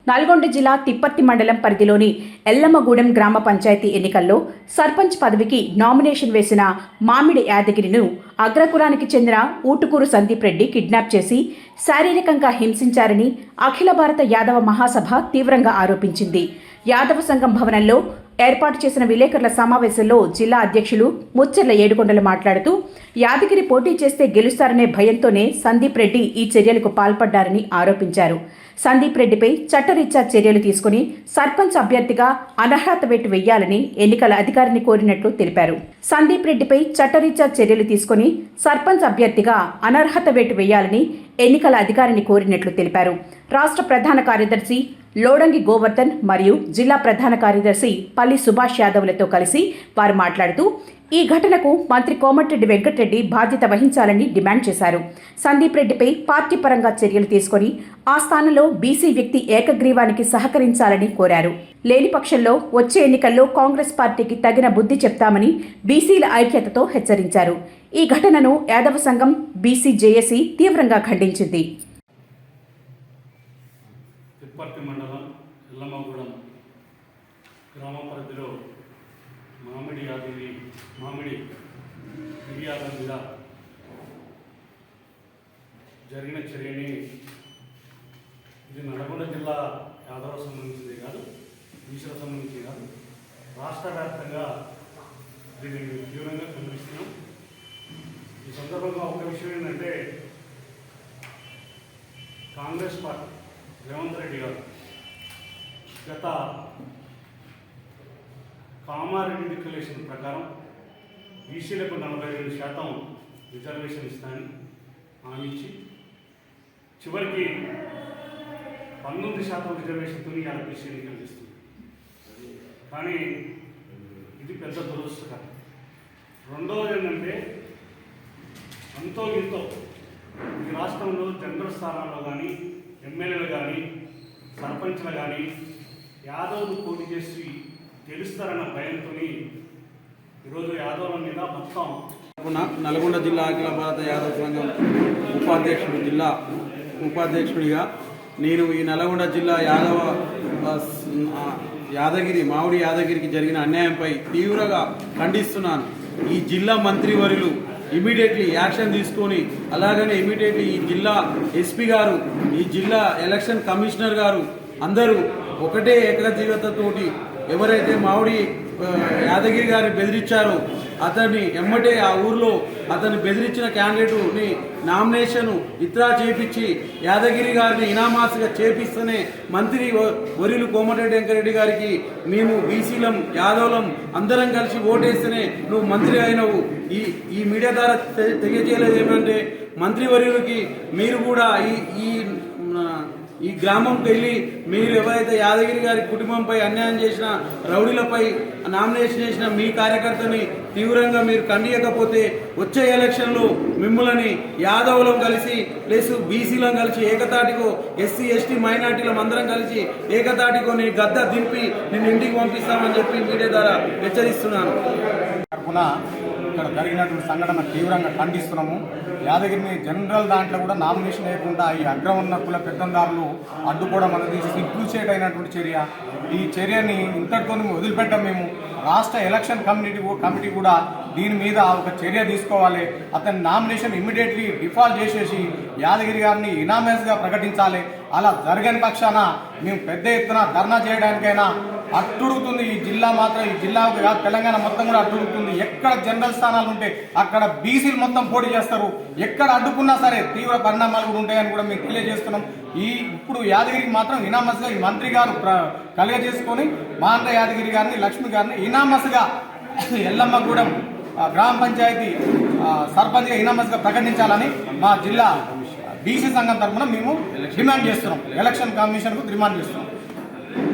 నల్గొండ జిల్లా తిప్పర్తి మండలం పరిధిలోని ఎల్లమ్మగూడెం గ్రామ పంచాయతీ ఎన్నికల్లో సర్పంచ్ పదవికి నామినేషన్ వేసిన మామిడి యాదగిరిను అగ్రకులానికి చెందిన ఊటుకూరు సందీప్ రెడ్డి కిడ్నాప్ చేసి శారీరకంగా హింసించారని అఖిల భారత యాదవ మహాసభ తీవ్రంగా ఆరోపించింది. యాదవ సంఘం భవనంలో ఏర్పాటు చేసిన విలేకరుల సమావేశంలో జిల్లా అధ్యక్షులు ముచ్చెర్ల ఏడుకొండలు మాట్లాడుతూ యాదగిరి పోటీ చేస్తే గెలుస్తారనే భయంతోనే సందీప్ రెడ్డి ఈ చర్యలకు పాల్పడ్డారని ఆరోపించారు. సందీప్ రెడ్డిపై చట్టరీత్యా చర్యలు తీసుకుని సర్పంచ్ అభ్యర్థిగా అనర్హత వేటు వేయాలని ఎన్నికల అధికారిని కోరినట్లు తెలిపారు. సందీప్ రెడ్డిపై చట్టరీత్యా చర్యలు తీసుకుని సర్పంచ్ అభ్యర్థిగా అనర్హత వేటు వేయాలని ఎన్నికల అధికారిని కోరినట్లు తెలిపారు. రాష్ట్ర ప్రధాన కార్యదర్శి లోడంగి గోవర్ధన్ మరియు జిల్లా ప్రధాన కార్యదర్శి పల్లి సుభాష్ యాదవ్లతో కలిసి వారు మాట్లాడుతూ ఈ ఘటనకు మంత్రి కోమటిరెడ్డి వెంకటరెడ్డి బాధ్యత వహించాలని డిమాండ్ చేశారు. సందీప్ రెడ్డిపై పార్టీ పరంగా చర్యలు తీసుకుని ఆ స్థానంలో బీసీ వ్యక్తి ఏకగ్రీవానికి సహకరించాలని కోరారు. లేని పక్షంలో వచ్చే ఎన్నికల్లో కాంగ్రెస్ పార్టీకి తగిన బుద్ధి చెప్తామని బీసీల ఐక్యతతో హెచ్చరించారు. ఈ ఘటనను యాదవ సంఘం బీసీ జేఏసీ తీవ్రంగా ఖండించింది. తిప్పర్తి మండలం ఎల్లమ్మగూడెం గ్రామ పరిధిలో మామిడి ఫిర్యాదు మీద జరిగిన చర్యని ఇది నల్గొండ జిల్లా యాదవ సంబంధించింది కాదు, బీసీల సంబంధించి కాదు, రాష్ట్ర వ్యాప్తంగా దీన్ని తీవ్రంగా ఖండిస్తున్నాం. ఈ సందర్భంగా ఒక విషయం ఏంటంటే కాంగ్రెస్ పార్టీ రేవంత్ రెడ్డి గారు గత కామారెడ్డి డిక్లరేషన్ ప్రకారం బీసీలకు 42% రిజర్వేషన్ ఇస్తానని హామీ ఇచ్చి చివరికి 19% రిజర్వేషన్తో బీసీ ఎన్నికలు చేస్తుంది. కానీ ఇది పెద్ద దురదృష్టకరం. రెండవది ఏంటంటే అంతో ఇంతో ఈ రాష్ట్రంలో జనరల్ స్థానాల్లో కానీ ఎమ్మెల్యేలు కానీ సర్పంచ్లు కానీ యాదవులు పోటీ చేసి గెలుస్తారన్న భయంతో ఈరోజు యాదవుల మీద మొత్తం నల్గొండ జిల్లా అఖిల భారత యాదవ సంఘం జిల్లా ఉపాధ్యక్షుడిగా నేను ఈ నల్గొండ జిల్లా మామిడి యాదగిరికి జరిగిన అన్యాయంపై తీవ్రంగా ఖండిస్తున్నాను. ఈ జిల్లా మంత్రివర్యులు ఇమీడియట్లీ యాక్షన్ తీసుకొని అలాగనే ఇమీడియట్లీ ఈ జిల్లా ఎస్పీ గారు, ఈ జిల్లా ఎలక్షన్ కమిషనర్ గారు అందరూ ఒకటే ఏకజీవతతోటి ఎవరైతే మామిడి యాదగిరి గారిని బెదిరించారో అతన్ని ఎమ్మటే ఆ ఊర్లో అతన్ని బెదిరించిన క్యాండిడేట్ని నామినేషన్ విత్డ్రా చేపించి యాదగిరి గారిని ఇనామాస్గా చేపిస్తేనే మంత్రి వరిలు కోమటిరెడ్డి వెంకరెడ్డి గారికి మేము బీసీలం యాదవులం అందరం కలిసి ఓటేస్తేనే నువ్వు మంత్రి అయినవు. ఈ మీడియా ద్వారా తెలియజేయలేదు ఏమంటే మంత్రివర్యులకి మీరు కూడా ఈ గ్రామంకి వెళ్ళి మీరు ఎవరైతే యాదగిరి గారి కుటుంబంపై అన్యాయం చేసిన రౌడీలపై నామినేషన్ చేసిన మీ కార్యకర్తని తీవ్రంగా మీరు ఖండియకపోతే వచ్చే ఎలక్షన్లో మిమ్మల్ని యాదవులం కలిసి ప్లస్ బీసీలం కలిసి ఏకతాటికో ఎస్సీ ఎస్టీ మైనార్టీలం అందరం కలిసి ఏకతాటికో నీ గద్ద దింపి నేను ఇంటికి పంపిస్తామని చెప్పి మీడియా ద్వారా హెచ్చరిస్తున్నాను. ఇక్కడ జరిగినటువంటి సంఘటన తీవ్రంగా ఖండిస్తున్నాము. యాదగిరిని జనరల్ దాంట్లో కూడా నామినేషన్ వేయకుండా ఈ అగ్రవర్ణ కుల పెత్తందారులు అడ్డుకోవడం అనేది సిగ్గుచేటు అయినటువంటి చర్య. ఈ చర్యని ఇంతటితో వదిలిపెట్టాం. మేము రాష్ట్ర ఎలక్షన్ కమిటీ కూడా దీని మీద ఒక చర్య తీసుకోవాలి. అతని నామినేషన్ ఇమ్మీడియట్లీ డిఫాల్ట్ చేసేసి యాదగిరి గారిని ఇనామస్గా ప్రకటించాలి. అలా జరగని పక్షాన మేము పెద్ద ఎత్తున ధర్నా చేయడానికైనా అట్టుడుగుతుంది. ఈ జిల్లా మాత్రం ఈ జిల్లా కాదు తెలంగాణ మొత్తం కూడా అట్టుడుగుతుంది. ఎక్కడ జనరల్ స్థానాలు ఉంటే అక్కడ బీసీలు మొత్తం పోటీ చేస్తారు. ఎక్కడ అడ్డుకున్నా సరే తీవ్ర పరిణామాలు కూడా ఉంటాయని కూడా మేము తెలియజేస్తున్నాం. ఇప్పుడు యాదగిరికి మాత్రం ఇనామస్గా ఈ మంత్రి గారు కలిగజేసుకొని మాండ్ర యాదగిరి గారిని లక్ష్మి గారిని ఇనామస్గా ఎల్లమ్మగూడెం గ్రామ పంచాయతీ సర్పంచ్గా ఇనామస్గా ప్రకటించాలని మా జిల్లా బీసీ సంఘం తరఫున మేము డిమాండ్ చేస్తున్నాం. ఎలక్షన్ కమిషన్కు డిమాండ్ చేస్తున్నాం.